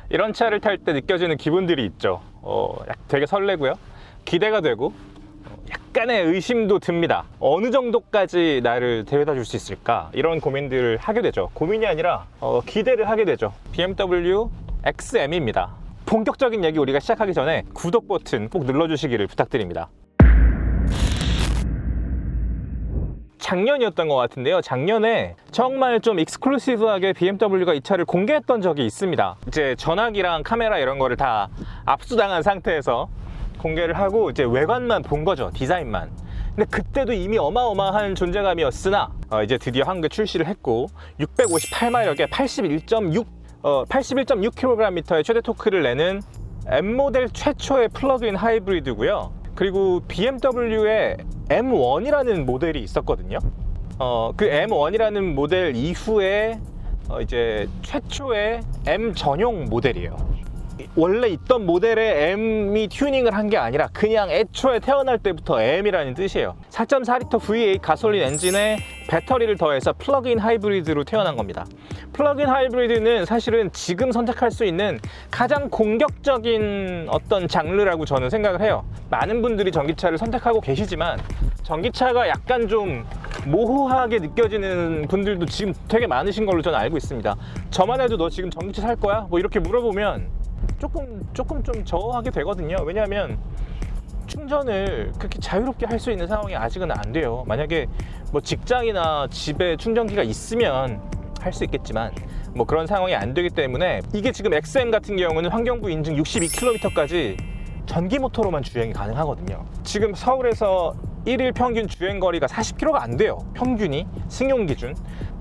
이런 차를 탈 때 느껴지는 기분들이 있죠. 되게 설레고요, 기대가 되고, 약간의 의심도 듭니다. 어느 정도까지 나를 데려다 줄 수 있을까, 이런 고민들을 하게 되죠. 고민이 아니라 기대를 하게 되죠. BMW XM입니다. 본격적인 얘기 우리가 시작하기 전에 구독 버튼 꼭 눌러주시기를 부탁드립니다. 작년이었던 것 같은데요. 작년에 정말 좀 익스클루시브하게 BMW가 이 차를 공개했던 적이 있습니다. 이제 전화기랑 카메라 이런 거를 다 압수당한 상태에서 공개를 하고 이제 외관만 본 거죠. 디자인만. 근데 그때도 이미 어마어마한 존재감이었으나 이제 드디어 한국에 출시를 했고 658마력에 81.6kgm의 최대 토크를 내는 M모델 최초의 플러그인 하이브리드고요. 그리고 BMW의 M1이라는 모델이 있었거든요. 그 M1이라는 모델 이후에 이제 최초의 M 전용 모델이에요. 원래 있던 모델에 M이 튜닝을 한 게 아니라 그냥 애초에 태어날 때부터 M이라는 뜻이에요. 4.4L V8 가솔린 엔진에 배터리를 더해서 플러그인 하이브리드로 태어난 겁니다. 플러그인 하이브리드는 사실은 지금 선택할 수 있는 가장 공격적인 어떤 장르라고 저는 생각을 해요. 많은 분들이 전기차를 선택하고 계시지만 전기차가 약간 좀 모호하게 느껴지는 분들도 지금 되게 많으신 걸로 저는 알고 있습니다. 저만 해도 너 지금 전기차 살 거야? 뭐 이렇게 물어보면 조금 좀 저하게 되거든요. 왜냐하면 충전을 그렇게 자유롭게 할 수 있는 상황이 아직은 안 돼요. 만약에 뭐 직장이나 집에 충전기가 있으면 할 수 있겠지만 뭐 그런 상황이 안 되기 때문에 이게 지금 XM 같은 경우는 환경부 인증 62km까지 전기 모터로만 주행이 가능하거든요. 지금 서울에서 1일 평균 주행거리가 40km가 안 돼요. 평균이 승용 기준.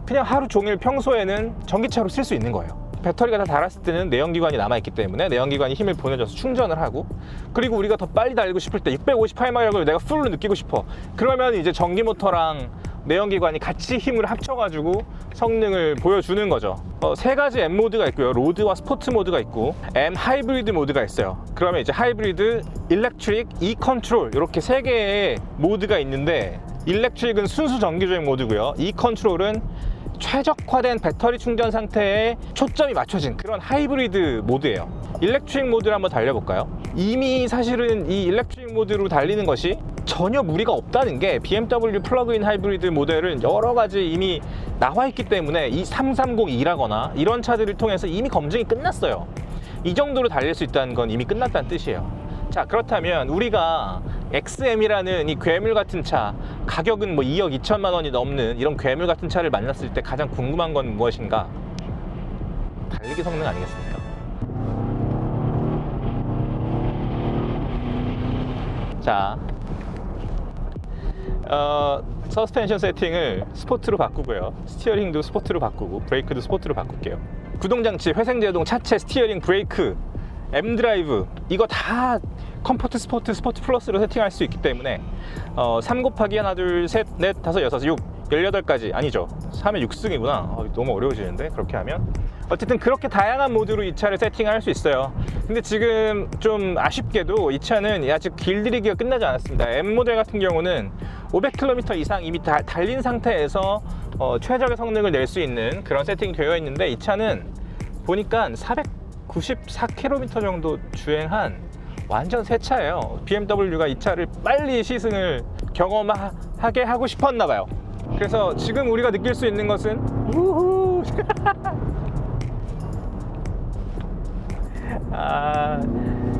그냥 하루 종일 평소에는 전기차로 쓸 수 있는 거예요. 배터리가 다 닳았을 때는 내연기관이 남아있기 때문에 내연기관이 힘을 보내줘서 충전을 하고, 그리고 우리가 더 빨리 달리고 싶을 때 658마력을 내가 풀로 느끼고 싶어. 그러면 이제 전기모터랑 내연기관이 같이 힘을 합쳐가지고 성능을 보여주는 거죠. 세 가지 M 모드가 있고요. 로드와 스포츠 모드가 있고 M 하이브리드 모드가 있어요. 그러면 이제 하이브리드, 일렉트릭, E 컨트롤 이렇게 세 개의 모드가 있는데, 일렉트릭은 순수 전기주행 모드고요. E 컨트롤은 최적화된 배터리 충전 상태에 초점이 맞춰진 그런 하이브리드 모드예요. 일렉트릭 모드를 한번 달려볼까요? 이미 사실은 이 일렉트릭 모드로 달리는 것이 전혀 무리가 없다는 게, BMW 플러그인 하이브리드 모델은 여러 가지 이미 나와 있기 때문에 이 330E라거나 이런 차들을 통해서 이미 검증이 끝났어요. 이 정도로 달릴 수 있다는 건 이미 끝났다는 뜻이에요. 자, 그렇다면 우리가 XM이라는 이 괴물 같은 차, 가격은 뭐 2억 2천만 원이 넘는 이런 괴물 같은 차를 만났을 때 가장 궁금한 건 무엇인가? 달리기 성능 아니겠습니까? 자, 서스펜션 세팅을 스포트로 바꾸고요. 스티어링도 스포트로 바꾸고 브레이크도 스포트로 바꿀게요. 구동장치, 회생제동, 차체, 스티어링, 브레이크, M드라이브 이거 다 컴포트 스포트, 스포트 플러스로 세팅할 수 있기 때문에 3 곱하기 하나, 둘, 셋, 넷, 다섯, 여섯, 6, 18가지 아니죠. 3에 6승이구나. 너무 어려워지는데 그렇게 하면. 어쨌든 그렇게 다양한 모드로 이 차를 세팅할 수 있어요. 근데 지금 좀 아쉽게도 이 차는 아직 길들이기가 끝나지 않았습니다. M모델 같은 경우는 500km 이상 이미 달린 상태에서 최적의 성능을 낼 수 있는 그런 세팅이 되어 있는데, 이 차는 보니까 494km 정도 주행한 완전 새 차예요. BMW가 이 차를 빨리 시승을 경험하게 하고 싶었나 봐요. 그래서 지금 우리가 느낄 수 있는 것은 우후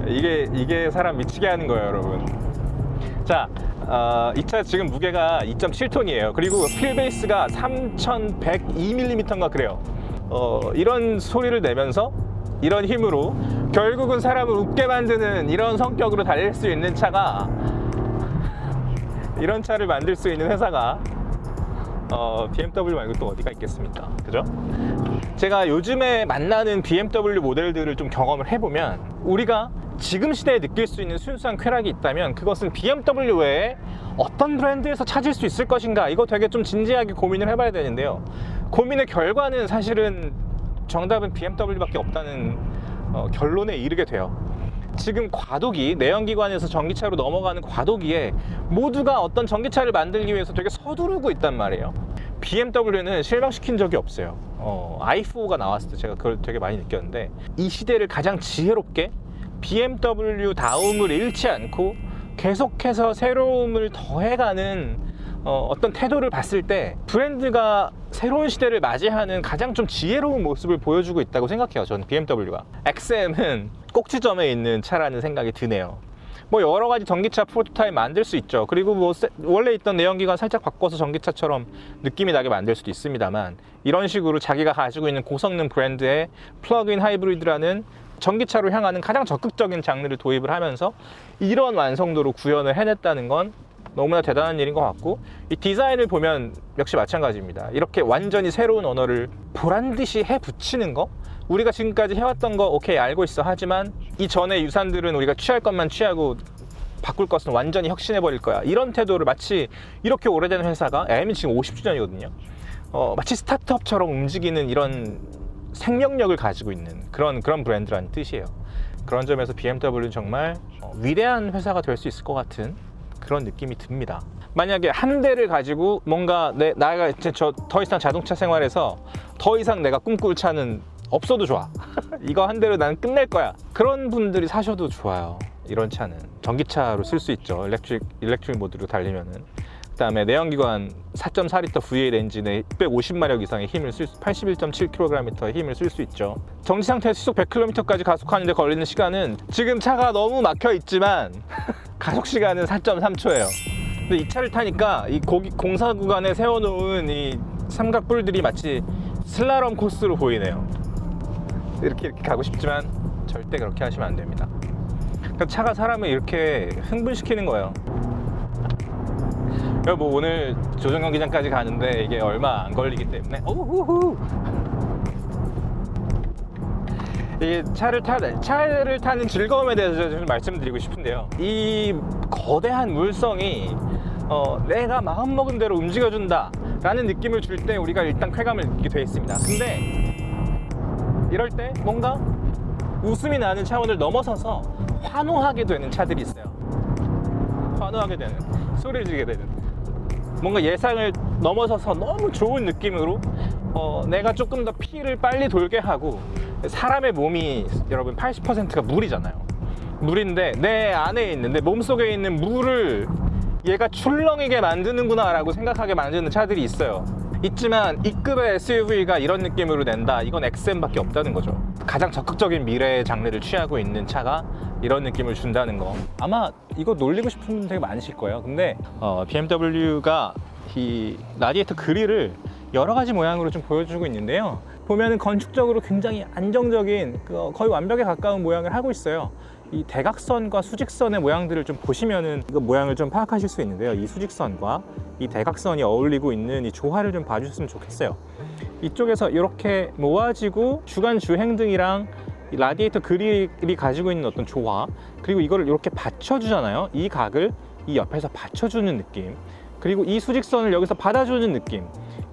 이게 사람 미치게 하는 거예요, 여러분. 자, 이 차 지금 무게가 2.7톤이에요. 그리고 휠베이스가 3102mm인가 그래요. 이런 소리를 내면서 이런 힘으로 결국은 사람을 웃게 만드는 이런 성격으로 달릴 수 있는 차가, 이런 차를 만들 수 있는 회사가 BMW 말고 또 어디가 있겠습니까? 그죠? 제가 요즘에 만나는 BMW 모델들을 좀 경험을 해보면, 우리가 지금 시대에 느낄 수 있는 순수한 쾌락이 있다면 그것은 BMW 외에 어떤 브랜드에서 찾을 수 있을 것인가, 이거 되게 좀 진지하게 고민을 해봐야 되는데요. 고민의 결과는 사실은 정답은 BMW밖에 없다는 결론에 이르게 돼요. 지금 과도기, 내연기관에서 전기차로 넘어가는 과도기에 모두가 어떤 전기차를 만들기 위해서 되게 서두르고 있단 말이에요. BMW는 실망시킨 적이 없어요. i4가 나왔을 때 제가 그걸 되게 많이 느꼈는데, 이 시대를 가장 지혜롭게 BMW 다움을 잃지 않고 계속해서 새로움을 더해가는 어떤 태도를 봤을 때 브랜드가 새로운 시대를 맞이하는 가장 좀 지혜로운 모습을 보여주고 있다고 생각해요. 저는 BMW가. XM은 꼭지점에 있는 차라는 생각이 드네요. 뭐 여러 가지 전기차 프로토타입 만들 수 있죠. 그리고 뭐 원래 있던 내연기관 살짝 바꿔서 전기차처럼 느낌이 나게 만들 수도 있습니다만, 이런 식으로 자기가 가지고 있는 고성능 브랜드의 플러그인 하이브리드라는 전기차로 향하는 가장 적극적인 장르를 도입을 하면서 이런 완성도로 구현을 해냈다는 건 너무나 대단한 일인 것 같고, 이 디자인을 보면 역시 마찬가지입니다. 이렇게 완전히 새로운 언어를 보란듯이 해 붙이는 거, 우리가 지금까지 해왔던 거 오케이 알고 있어, 하지만 이전의 유산들은 우리가 취할 것만 취하고 바꿀 것은 완전히 혁신해버릴 거야, 이런 태도를, 마치 이렇게 오래된 회사가, AM이 지금 50주년이거든요 마치 스타트업처럼 움직이는 이런 생명력을 가지고 있는 그런 브랜드라는 뜻이에요. 그런 점에서 BMW는 정말 위대한 회사가 될 수 있을 것 같은 그런 느낌이 듭니다. 만약에 한 대를 가지고 뭔가 나가 이제 더 이상 자동차 생활에서 더 이상 내가 꿈꿀 차는 없어도 좋아 이거 한 대로 나는 끝낼 거야, 그런 분들이 사셔도 좋아요. 이런 차는 전기차로 쓸 수 있죠. 일렉트릭 모드로 달리면은. 그 다음에 내연기관 4.4L V8 엔진에 650마력 이상의 힘을 81.7kg의 힘을 쓸 수 있죠. 정지 상태에서 시속 100km까지 가속하는데 걸리는 시간은, 지금 차가 너무 막혀 있지만 가속 시간은 4.3초예요. 근데 이 차를 타니까 이 공사 구간에 세워놓은 이 삼각뿔들이 마치 슬라럼 코스로 보이네요. 이렇게 가고 싶지만 절대 그렇게 하시면 안 됩니다. 그러니까 차가 사람을 이렇게 흥분시키는 거예요. 뭐 오늘 조정 경기장까지 가는데 이게 얼마 안 걸리기 때문에 오후후, 이 차를 타는 즐거움에 대해서 좀 말씀드리고 싶은데요. 이 거대한 물성이 내가 마음먹은 대로 움직여준다 라는 느낌을 줄 때 우리가 일단 쾌감을 느끼게 되어 있습니다. 근데 이럴 때 뭔가 웃음이 나는 차원을 넘어서서 환호하게 되는 차들이 있어요. 환호하게 되는, 소리를 지르게 되는, 뭔가 예상을 넘어서서 너무 좋은 느낌으로 내가 조금 더 피를 빨리 돌게 하고, 사람의 몸이 여러분 80%가 물이잖아요. 물인데 내 안에 있는, 내 몸속에 있는 물을 얘가 출렁이게 만드는구나 라고 생각하게 만드는 차들이 있어요. 있지만 이 급의 SUV가 이런 느낌으로 낸다, 이건 XM밖에 없다는 거죠. 가장 적극적인 미래의 장르를 취하고 있는 차가 이런 느낌을 준다는 거, 아마 이거 놀리고 싶은 분 되게 많으실 거예요. 근데 BMW가 이 라디에이터 그릴을 여러 가지 모양으로 좀 보여주고 있는데요. 보면은 건축적으로 굉장히 안정적인, 거의 완벽에 가까운 모양을 하고 있어요. 이 대각선과 수직선의 모양들을 좀 보시면은 그 모양을 좀 파악하실 수 있는데요. 이 수직선과 이 대각선이 어울리고 있는 이 조화를 좀 봐주셨으면 좋겠어요. 이쪽에서 이렇게 모아지고 주간 주행등이랑 이 라디에이터 그릴이 가지고 있는 어떤 조화, 그리고 이거를 이렇게 받쳐주잖아요. 이 각을 이 옆에서 받쳐주는 느낌, 그리고 이 수직선을 여기서 받아주는 느낌,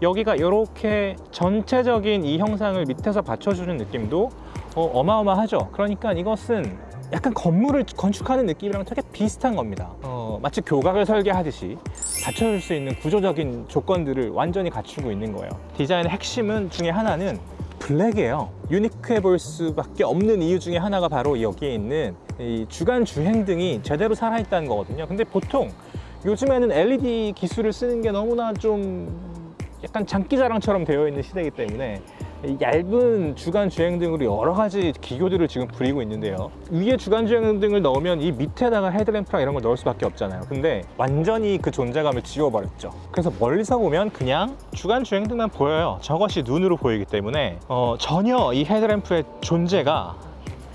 여기가 이렇게 전체적인 이 형상을 밑에서 받쳐주는 느낌도 어마어마하죠. 그러니까 이것은 약간 건물을 건축하는 느낌이랑 되게 비슷한 겁니다. 마치 교각을 설계하듯이 받쳐줄 수 있는 구조적인 조건들을 완전히 갖추고 있는 거예요. 디자인의 핵심은 중에 하나는 블랙이에요. 유니크해 보일 수밖에 없는 이유 중에 하나가 바로 여기에 있는 이 주간 주행등이 제대로 살아있다는 거거든요. 근데 보통 요즘에는 LED 기술을 쓰는 게 너무나 좀 약간 장기자랑처럼 되어 있는 시대이기 때문에 얇은 주간 주행등으로 여러 가지 기교들을 지금 부리고 있는데요. 위에 주간 주행등을 넣으면 이 밑에다가 헤드램프랑 이런 걸 넣을 수밖에 없잖아요. 근데 완전히 그 존재감을 지워버렸죠. 그래서 멀리서 보면 그냥 주간 주행등만 보여요. 저것이 눈으로 보이기 때문에 전혀 이 헤드램프의 존재가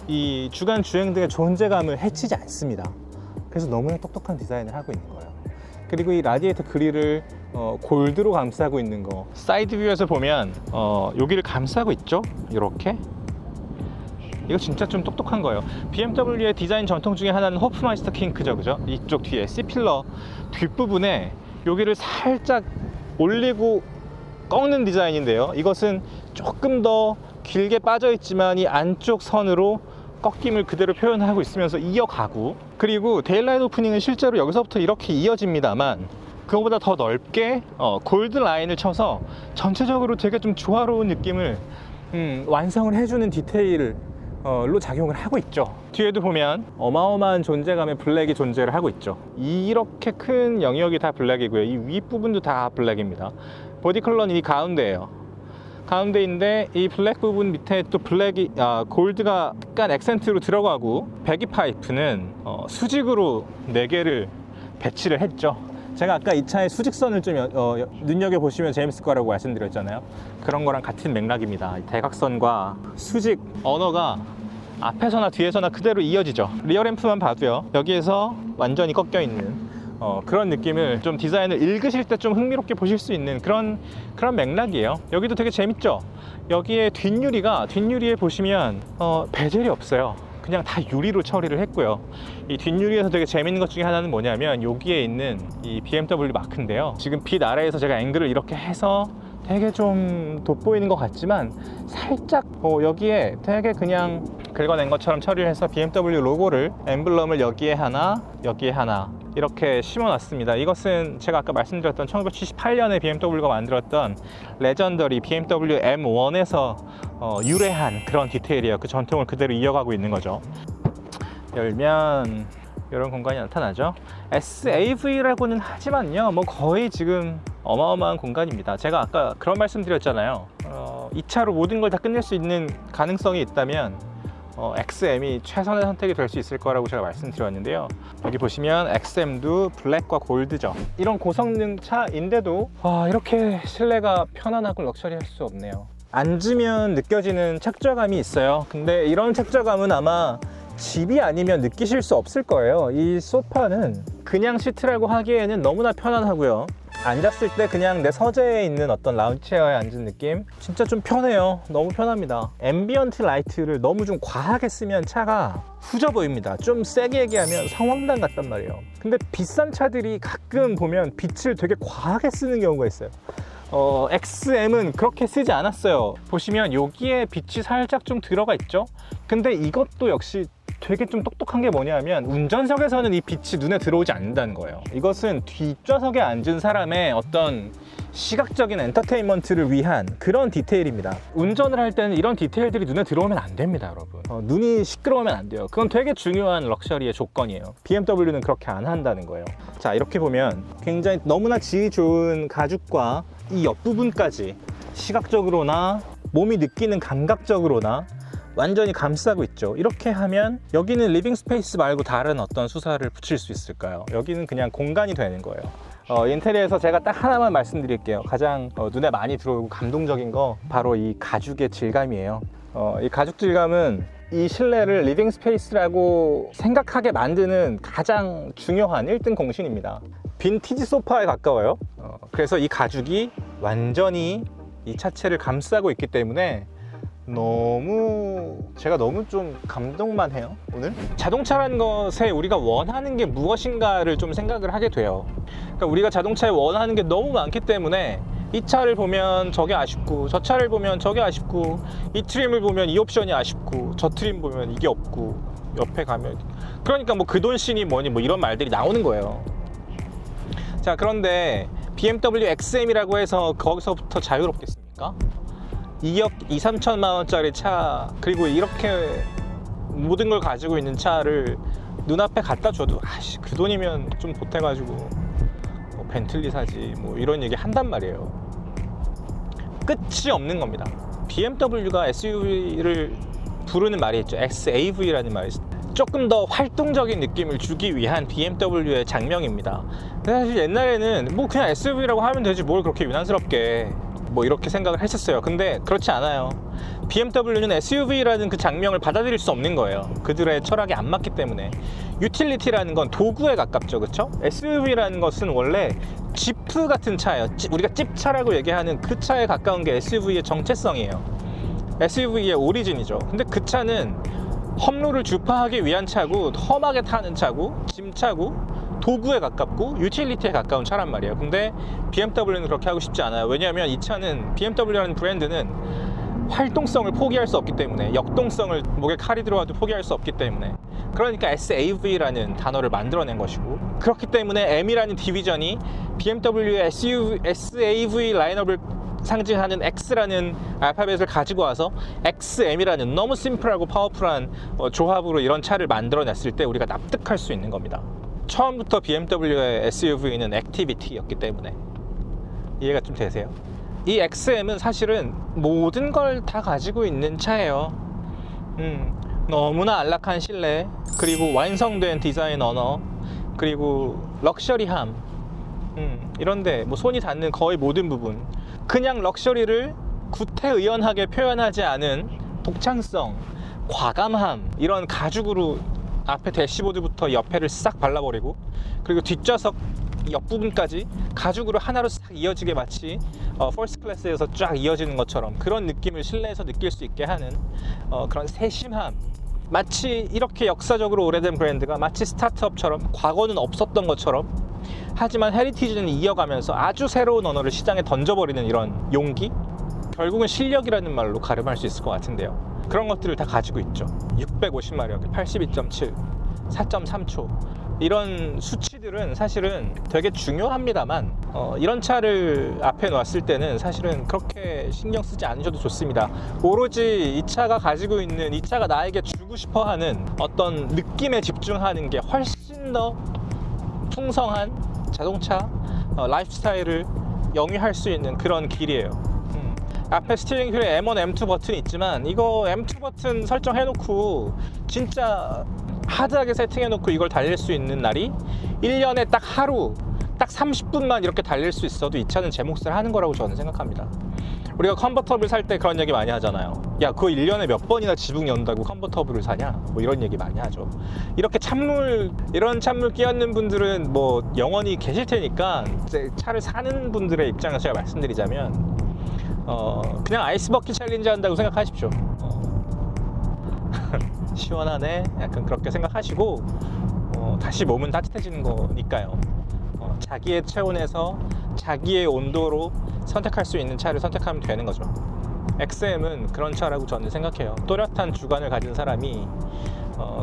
이 주간 주행등의 존재감을 해치지 않습니다. 그래서 너무나 똑똑한 디자인을 하고 있는 거예요. 그리고 이 라디에이터 그릴을 골드로 감싸고 있는 거, 사이드 뷰에서 보면 여기를 감싸고 있죠. 이렇게. 이거 진짜 좀 똑똑한 거예요. BMW의 디자인 전통 중에 하나는 호프마이스터 킹크죠, 그죠? 이쪽 뒤에 C필러 뒷부분에 여기를 살짝 올리고 꺾는 디자인인데요. 이것은 조금 더 길게 빠져 있지만 이 안쪽 선으로 꺾임을 그대로 표현하고 있으면서 이어가고, 그리고 데일라이트 오프닝은 실제로 여기서부터 이렇게 이어집니다만 그거보다 더 넓게 골드 라인을 쳐서 전체적으로 되게 좀 조화로운 느낌을 완성을 해주는 디테일로 작용을 하고 있죠. 뒤에도 보면 어마어마한 존재감의 블랙이 존재를 하고 있죠. 이렇게 큰 영역이 다 블랙이고요. 이 윗부분도 다 블랙입니다. 보디 컬러는 이 가운데예요. 가운데인데 이 블랙 부분 밑에 또 블랙이 골드가 약간 액센트로 들어가고, 배기 파이프는 수직으로 4개를 배치를 했죠. 제가 아까 이 차의 수직선을 좀 눈여겨보시면 재밌을 거라고 말씀드렸잖아요. 그런 거랑 같은 맥락입니다. 대각선과 수직 언어가 앞에서나 뒤에서나 그대로 이어지죠. 리어 램프만 봐도요, 여기에서 완전히 꺾여 있는 그런 느낌을 좀 디자인을 읽으실 때 좀 흥미롭게 보실 수 있는 그런 맥락이에요. 여기도 되게 재밌죠. 여기에 뒷유리에 보시면 베젤이 없어요. 그냥 다 유리로 처리를 했고요. 이 뒷유리에서 되게 재밌는 것 중에 하나는 뭐냐면, 여기에 있는 이 BMW 마크인데요. 지금 빛 아래에서 제가 앵글을 이렇게 해서 되게 좀 돋보이는 것 같지만, 살짝 여기에 되게 그냥 긁어낸 것처럼 처리를 해서 BMW 로고를, 엠블럼을 여기에 하나 이렇게 심어놨습니다. 이것은 제가 아까 말씀드렸던 1978년에 BMW가 만들었던 레전더리 BMW M1에서 유래한 그런 디테일이에요. 그 전통을 그대로 이어가고 있는 거죠. 열면 이런 공간이 나타나죠. SAV라고는 하지만요, 뭐 거의 지금 어마어마한 공간입니다. 제가 아까 그런 말씀 드렸잖아요. 이 차로 모든 걸 다 끝낼 수 있는 가능성이 있다면 XM이 최선의 선택이 될 수 있을 거라고 제가 말씀드렸는데요. 여기 보시면 XM도 블랙과 골드죠. 이런 고성능 차인데도 이렇게 실내가 편안하고 럭셔리할 수 없네요. 앉으면 느껴지는 착좌감이 있어요. 근데 이런 착좌감은 아마 집이 아니면 느끼실 수 없을 거예요. 이 소파는 그냥 시트라고 하기에는 너무나 편안하고요. 앉았을 때 그냥 내 서재에 있는 어떤 라운지체어에 앉은 느낌, 진짜 좀 편해요. 너무 편합니다. 앰비언트 라이트를 너무 좀 과하게 쓰면 차가 후져 보입니다. 좀 세게 얘기하면 성황당 같단 말이에요. 근데 비싼 차들이 가끔 보면 빛을 되게 과하게 쓰는 경우가 있어요. XM은 그렇게 쓰지 않았어요. 보시면 여기에 빛이 살짝 좀 들어가 있죠. 근데 이것도 역시 되게 좀 똑똑한 게 뭐냐면, 운전석에서는 이 빛이 눈에 들어오지 않는다는 거예요. 이것은 뒷좌석에 앉은 사람의 어떤 시각적인 엔터테인먼트를 위한 그런 디테일입니다. 운전을 할 때는 이런 디테일들이 눈에 들어오면 안 됩니다, 여러분. 눈이 시끄러우면 안 돼요. 그건 되게 중요한 럭셔리의 조건이에요. BMW는 그렇게 안 한다는 거예요. 자, 이렇게 보면 굉장히 너무나 질이 좋은 가죽과 이 옆부분까지 시각적으로나 몸이 느끼는 감각적으로나 완전히 감싸고 있죠. 이렇게 하면 여기는 리빙 스페이스 말고 다른 어떤 수사를 붙일 수 있을까요? 여기는 그냥 공간이 되는 거예요. 인테리어에서 제가 딱 하나만 말씀드릴게요. 가장 눈에 많이 들어오고 감동적인 거 바로 이 가죽의 질감이에요. 이 가죽 질감은 이 실내를 리빙 스페이스라고 생각하게 만드는 가장 중요한 1등 공신입니다. 빈티지 소파에 가까워요. 그래서 이 가죽이 완전히 이 차체를 감싸고 있기 때문에 제가 너무 좀 감동만 해요, 오늘. 자동차라는 것에 우리가 원하는 게 무엇인가를 좀 생각을 하게 돼요. 그러니까 우리가 자동차에 원하는 게 너무 많기 때문에 이 차를 보면 저게 아쉽고, 저 차를 보면 저게 아쉽고, 이 트림을 보면 이 옵션이 아쉽고, 저 트림 보면 이게 없고, 옆에 가면, 그러니까 뭐 그 돈 씬이 뭐니 뭐 이런 말들이 나오는 거예요. 자, 그런데 BMW XM이라고 해서 거기서부터 자유롭겠습니까? 2억 2, 3천만 원짜리 차, 그리고 이렇게 모든 걸 가지고 있는 차를 눈앞에 갖다 줘도 그 돈이면 좀 보태가지고 뭐 벤틀리 사지 뭐 이런 얘기 한단 말이에요. 끝이 없는 겁니다. BMW가 SUV를 부르는 말이 있죠. XAV라는 말이 있어요. 조금 더 활동적인 느낌을 주기 위한 BMW의 장명입니다. 사실 옛날에는 뭐 그냥 SUV라고 하면 되지 뭘 그렇게 유난스럽게 뭐 이렇게 생각을 했었어요. 근데 그렇지 않아요. BMW는 SUV라는 그 장명을 받아들일 수 없는 거예요. 그들의 철학에 안 맞기 때문에. 유틸리티라는 건 도구에 가깝죠, 그렇죠? SUV라는 것은 원래 지프 같은 차예요. 우리가 찝차라고 얘기하는 그 차에 가까운 게 SUV의 정체성이에요. SUV의 오리진이죠. 근데 그 차는 험로를 주파하기 위한 차고, 험하게 타는 차고, 짐차고, 도구에 가깝고 유틸리티에 가까운 차란 말이에요. 근데 BMW는 그렇게 하고 싶지 않아요. 왜냐하면 이 차는, BMW라는 브랜드는 활동성을 포기할 수 없기 때문에, 역동성을 목에 칼이 들어와도 포기할 수 없기 때문에, 그러니까 SAV라는 단어를 만들어낸 것이고, 그렇기 때문에 M이라는 디비전이 BMW의 SAV 라인업을 상징하는 X라는 알파벳을 가지고 와서 XM이라는 너무 심플하고 파워풀한 조합으로 이런 차를 만들어냈을 때 우리가 납득할 수 있는 겁니다. 처음부터 BMW의 SUV는 액티비티였기 때문에. 이해가 좀 되세요? 이 XM은 사실은 모든 걸 다 가지고 있는 차예요. 너무나 안락한 실내, 그리고 완성된 디자인 언어, 그리고 럭셔리함, 이런데 뭐 손이 닿는 거의 모든 부분, 그냥 럭셔리를 구태의연하게 표현하지 않은 독창성, 과감함, 이런 가죽으로 앞에 대시보드부터 옆에를 싹 발라버리고, 그리고 뒷좌석 옆부분까지 가죽으로 하나로 싹 이어지게, 마치 퍼스트 클래스에서 쫙 이어지는 것처럼 그런 느낌을 실내에서 느낄 수 있게 하는 그런 세심함, 마치 이렇게 역사적으로 오래된 브랜드가 마치 스타트업처럼 과거는 없었던 것처럼, 하지만 헤리티지는 이어가면서 아주 새로운 언어를 시장에 던져버리는 이런 용기, 결국은 실력이라는 말로 가름할 수 있을 것 같은데요. 그런 것들을 다 가지고 있죠. 650마력, 82.7, 4.3초, 이런 수치들은 사실은 되게 중요합니다만, 이런 차를 앞에 놨을 때는 사실은 그렇게 신경 쓰지 않으셔도 좋습니다. 오로지 이 차가 가지고 있는, 이 차가 나에게 주고 싶어 하는 어떤 느낌에 집중하는 게 훨씬 더 풍성한 자동차 라이프 스타일을 영위할 수 있는 그런 길이에요. 앞에 스티어링 휠에 M1, M2 버튼이 있지만, 이거 M2 버튼 설정해놓고 진짜 하드하게 세팅해놓고 이걸 달릴 수 있는 날이 1년에 딱 하루, 딱 30분만 이렇게 달릴 수 있어도 이 차는 제 몫을 하는 거라고 저는 생각합니다. 우리가 컨버터블 살 때 그런 얘기 많이 하잖아요. 야, 그거 1년에 몇 번이나 지붕 연다고 컨버터블을 사냐? 뭐 이런 얘기 많이 하죠. 이렇게 찬물, 이런 찬물 끼얹는 분들은 뭐 영원히 계실 테니까, 이제 차를 사는 분들의 입장에서 제가 말씀드리자면, 그냥 아이스버킷 챌린지 한다고 생각하십시오. 시원하네, 약간 그렇게 생각하시고, 다시 몸은 따뜻해지는 거니까요. 자기의 체온에서 자기의 온도로 선택할 수 있는 차를 선택하면 되는 거죠. XM은 그런 차라고 저는 생각해요. 또렷한 주관을 가진 사람이,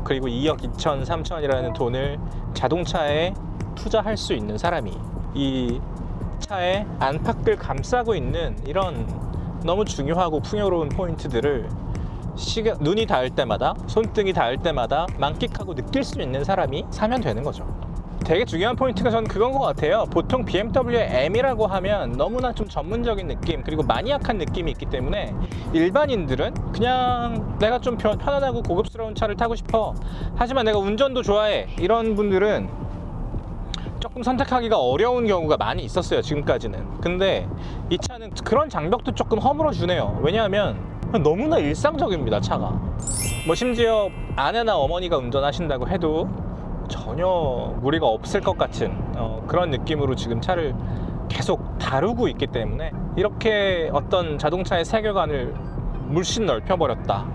그리고 2억 2천, 3천이라는 돈을 자동차에 투자할 수 있는 사람이 이 차의 안팎을 감싸고 있는 이런 너무 중요하고 풍요로운 포인트들을 눈이 닿을 때마다, 손등이 닿을 때마다 만끽하고 느낄 수 있는 사람이 사면 되는 거죠. 되게 중요한 포인트가 저는 그건 것 같아요. 보통 BMW의 M이라고 하면 너무나 좀 전문적인 느낌, 그리고 마니악한 느낌이 있기 때문에 일반인들은 그냥 내가 좀 편안하고 고급스러운 차를 타고 싶어, 하지만 내가 운전도 좋아해, 이런 분들은 조금 선택하기가 어려운 경우가 많이 있었어요, 지금까지는. 근데 이 차는 그런 장벽도 조금 허물어 주네요. 왜냐하면 너무나 일상적입니다, 차가. 뭐 심지어 아내나 어머니가 운전하신다고 해도 전혀 무리가 없을 것 같은 그런 느낌으로 지금 차를 계속 다루고 있기 때문에, 이렇게 어떤 자동차의 세계관을 물씬 넓혀버렸다,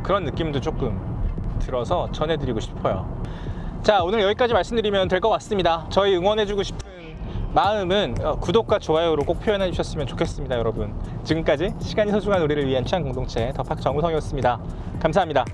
그런 느낌도 조금 들어서 전해드리고 싶어요. 자, 오늘 여기까지 말씀드리면 될 것 같습니다. 저희 응원해주고 싶은 마음은 구독과 좋아요로 꼭 표현해 주셨으면 좋겠습니다, 여러분. 지금까지 시간이 소중한 우리를 위한 취향 공동체 더팍 정우성이었습니다. 감사합니다.